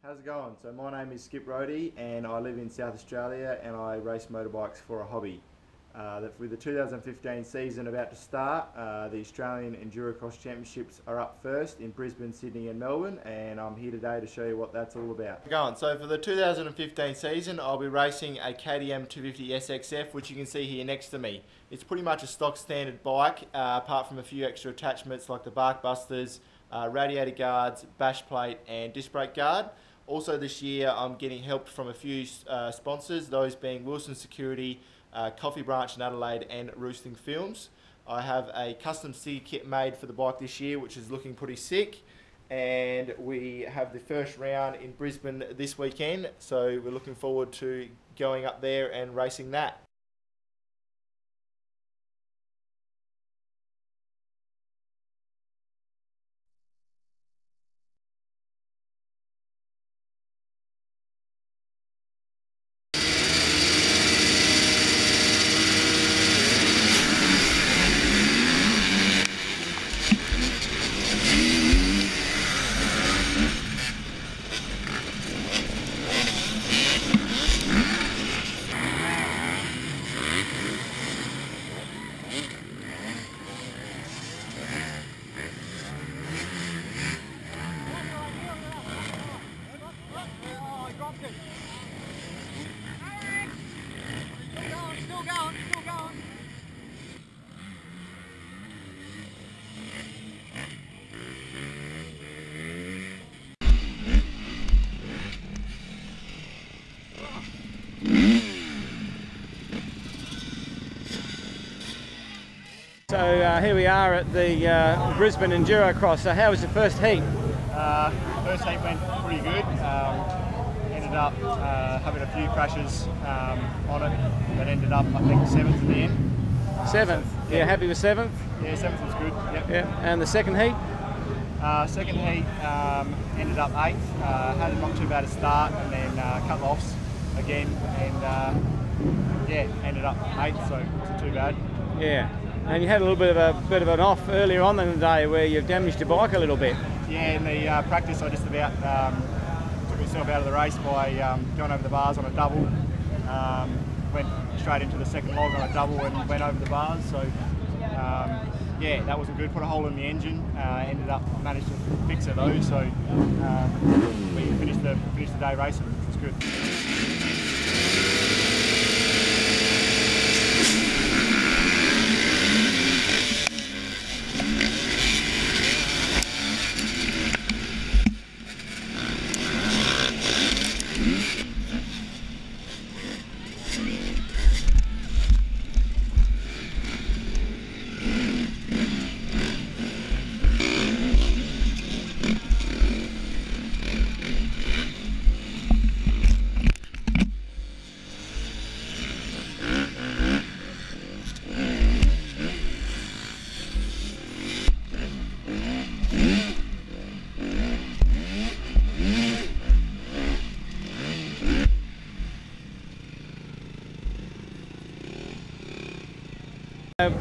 How's it going? So my name is Skipp Rothe and I live in South Australia and I race motorbikes for a hobby. With the 2015 season about to start, the Australian Enduro X Championships are up first in Brisbane, Sydney and Melbourne, and I'm here today to show you what that's all about. So for the 2015 season I'll be racing a KTM 250 SXF, which you can see here next to me. It's pretty much a stock standard bike, apart from a few extra attachments like the bark busters, radiator guards, bash plate and disc brake guard. Also this year I'm getting help from a few sponsors, those being Roostin Security, Coffee Branch in Adelaide and Roostin Films. I have a custom sticker kit made for the bike this year, which is looking pretty sick, and we have the first round in Brisbane this weekend, so we're looking forward to going up there and racing that. So here we are at the Brisbane Enduro X. So how was the first heat? First heat went pretty good. Ended up having a few crashes on it, but ended up I think 7th in the end. 7th? So, yeah, happy with 7th? Yeah, 7th was good. Yep. Yeah. And the second heat? Second heat ended up 8th. Had a not too bad a start and then cut-offs again, and yeah, ended up 8th, so it wasn't too bad. Yeah. And you had a little bit of an off earlier on in the day where you've damaged your bike a little bit. Yeah, in the practice I just about took myself out of the race by going over the bars on a double. Went straight into the second log on a double and went over the bars. So yeah, that wasn't good. Put a hole in the engine. Ended up managed to fix it though. So we finished the day racing, which was good.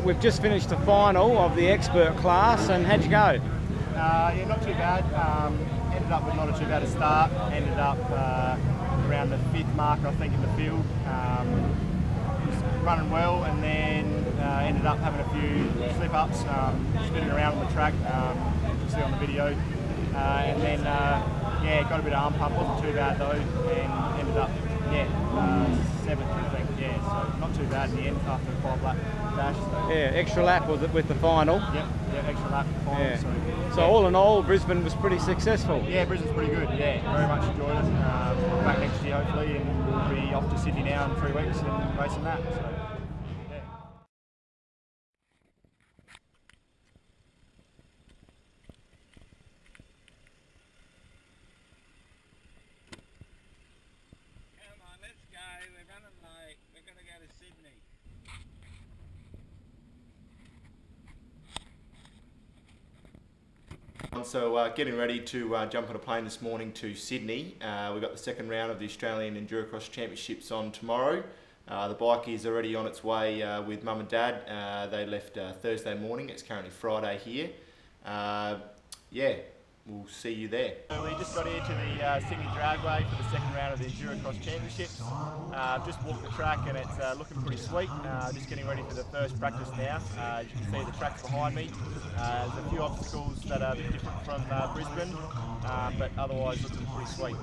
We've just finished the final of the expert class, and how'd you go? Yeah, not too bad. Ended up with not a too bad a start. Ended up around the 5th mark, I think, in the field. Was running well, and then ended up having a few slip-ups, spinning around on the track, you can see on the video. And then, yeah, got a bit of arm pump, wasn't too bad though, and ended up, yeah, 7th, I think, yeah, so not too bad in the end after a 5-lap dash. So. Yeah, extra lap with the final. Yep, extra lap for the final. Yeah. So all in all, Brisbane was pretty successful. Yeah, Brisbane's pretty good, yeah, very much enjoyed it. We'll be back next year hopefully, and we'll be off to Sydney now in 3 weeks and racing that. So. So getting ready to jump on a plane this morning to Sydney. We've got the second round of the Australian Enduro X Championships on tomorrow. The bike is already on its way with Mum and Dad. They left Thursday morning. It's currently Friday here. Yeah, we'll see you there. We just got here to the Sydney Dragway for the second round of the Enduro X Championships. Just walked the track and it's looking pretty sweet. Just getting ready for the first practice now. As you can see, the track's behind me. There's a few obstacles that are a bit different from Brisbane, but otherwise looking pretty sweet.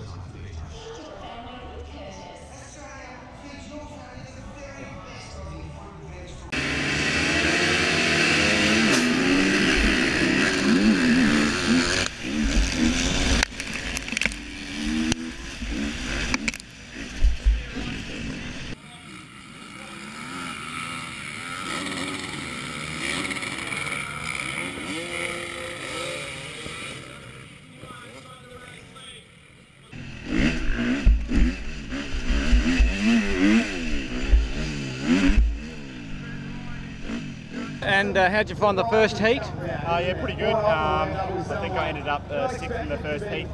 And how'd you find the first heat? Yeah, pretty good. I think I ended up 6th in the first heat.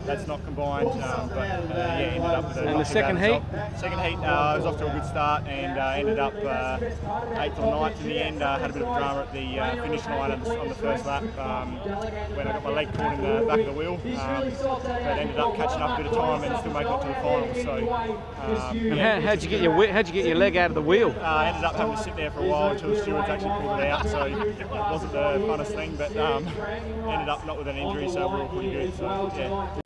That's not combined, but yeah, ended up with a. And the second heat? Second heat, I was off to a good start and ended up 8th or 9th in the end. Had a bit of drama at the finish line on the first lap when I got my leg caught in the back of the wheel. But ended up catching up a bit of time and still making it to the final. So. And how'd you get your leg out of the wheel? I ended up having to sit there for a while until the stewards actually pulled it out. So it wasn't the funnest thing, but ended up not with an injury, so we're all pretty good. So yeah.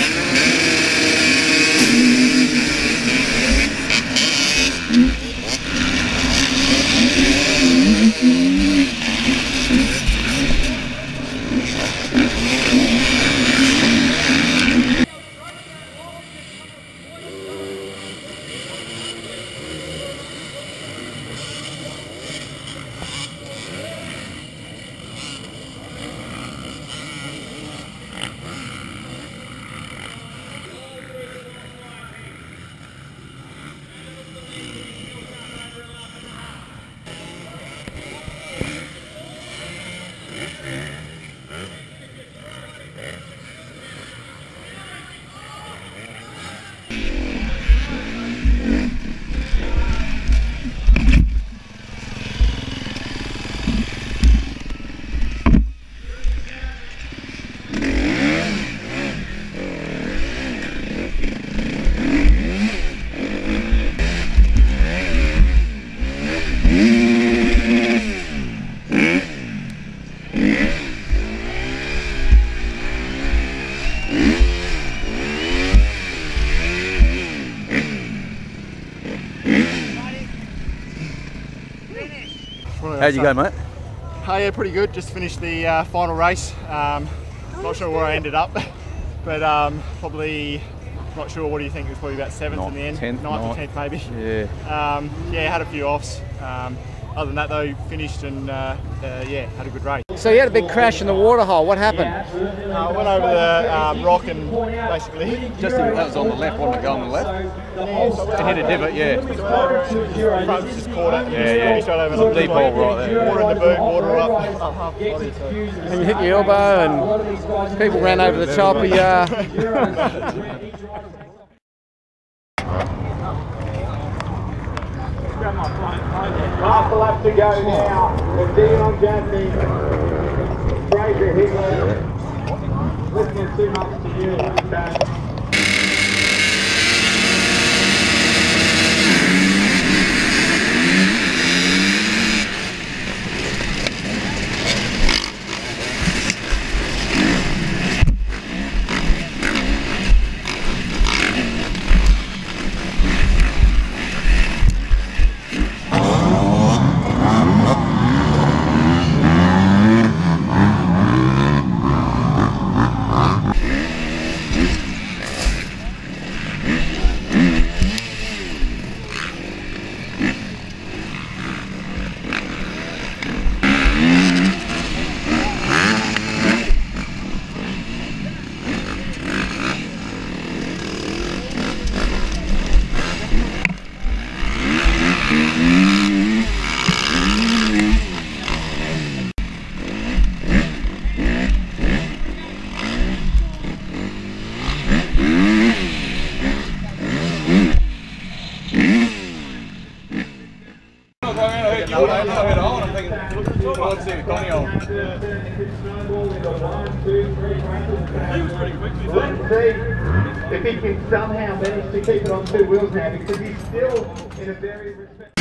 How'd you go, mate? Oh yeah, pretty good. Just finished the final race. Not sure where I ended up, but probably not sure. What do you think? It was probably about 7th in the end, 10th, 9th or 10th maybe. Yeah. Yeah, had a few offs. Other than that though, finished and yeah, had a good race. So you had a big crash in the water hole. What happened? I went over the rock and basically... That was on the left, wasn't it? Going on the left? It hit a divot, yeah. The front just caught it. Yeah. Straight over Deep hole right there. Water in the boot, water up half the body. So. And you hit your elbow and people ran over the top of you. Half a lap to go now. We're digging on Jasmine. Fraser Higley. Listening too much to you. Okay. look like I heard you were it on. I'm thinking, what's the Connie on? He was pretty quick. Let's see if he can somehow manage to keep it on 2 wheels now, because he's still in a very respectful.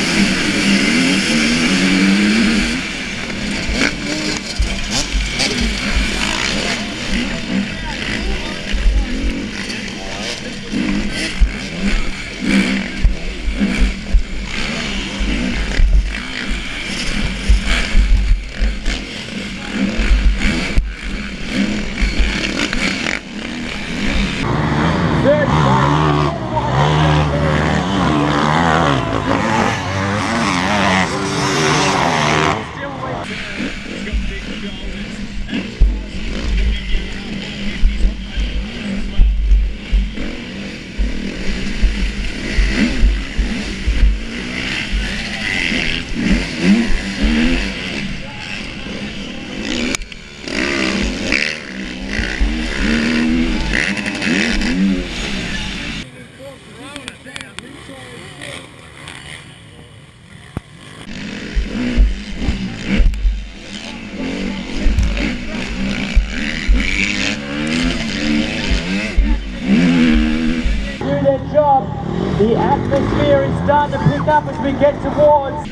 The atmosphere is starting to pick up as we get towards.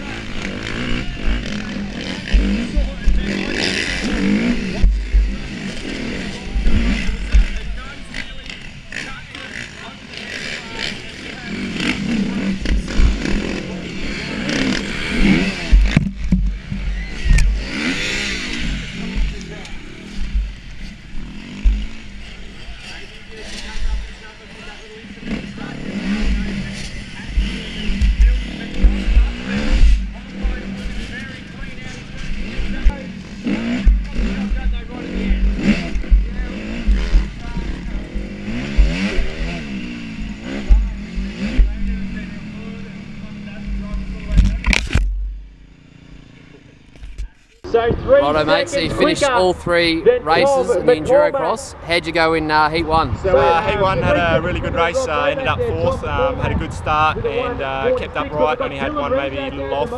So Righto mate, so you finished all 3 races in the Enduro Cross. How'd you go in Heat 1? So Heat 1 had a really good race, ended up 4th, had a good start and kept upright, only had one maybe a little off,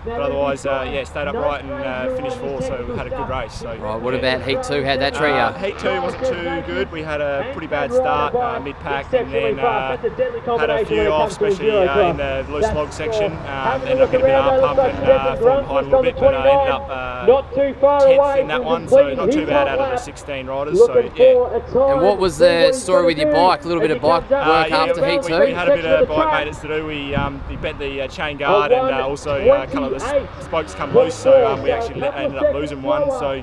but otherwise yeah, stayed upright and finished 4th, so we had a good race. So, right, what about Heat 2, how'd that treat you? Heat 2 wasn't too good, we had a pretty bad start, mid-pack, and then had a few off, especially in the loose log section, ended up getting a bit of arm pump and falling behind a little bit, but ended up 10th in that one, so not too bad out of the 16 riders, so yeah. And what was the story with your bike? A little bit of bike work after Heat 2? We had a bit of bike maintenance to do. We bent the chain guard and also a couple of the spokes come loose, so we actually ended up losing one, so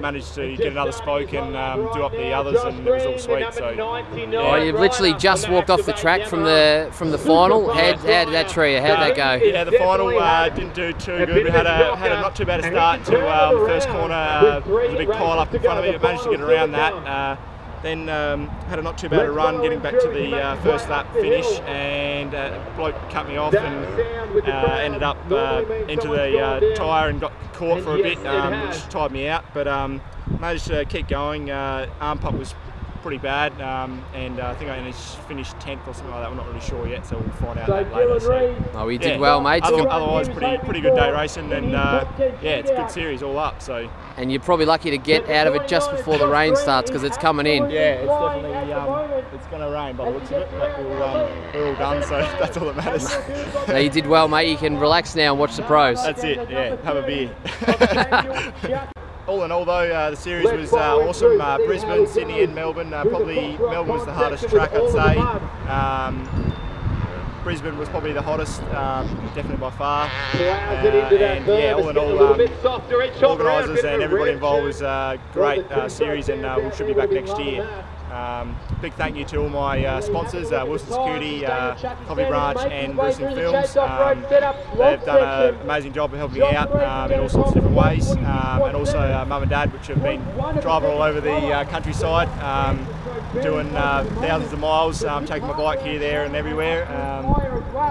managed to get another spoke and do up the others, and it was all sweet. So oh, you've literally just walked off the track from the final. How did that treat you? How'd that go? Yeah, the final didn't do too good. We had a not too bad a start until the first corner. There was a big pile up in front of me, but managed to get around that. Then had a not too bad a run getting back to the first lap finish, and bloke cut me off and ended up into the tyre and got caught for a bit, which tied me out, but managed to keep going. Arm pump was pretty bad, and I think I only finished 10th or something like that. We're not really sure yet, so we'll find out that later. So, oh, we did well, mate. Otherwise, pretty good day racing, and yeah, it's a good series all up. So. And you're probably lucky to get out of it just before the rain starts, because it's coming in. Yeah, it's definitely it's going to rain by the looks of it, but we're all done, so that's all that matters. No, you did well, mate. You can relax now and watch the pros. That's it. Yeah, have a beer. All in all though, the series was awesome. Brisbane, Sydney and Melbourne. Probably Melbourne was the hardest track, I'd say. Brisbane was probably the hottest, definitely by far. And yeah, all in all, organisers and everybody involved was a great series, and we should be back next year. Big thank you to all my sponsors, Wilson Security, Coffee Branch and Roostin Films. They've done an amazing job of helping me out in all sorts of different ways, and also Mum and Dad, which have been driving all over the countryside, doing thousands of miles, taking my bike here, there and everywhere,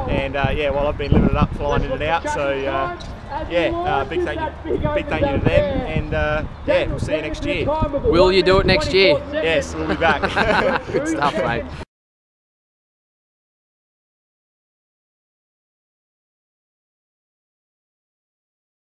and yeah, well, I've been living it up, flying in and out, so yeah, big thank you to them, and yeah, we'll see you next year. Will you do it next year? Yes, we'll be back. Good stuff, mate.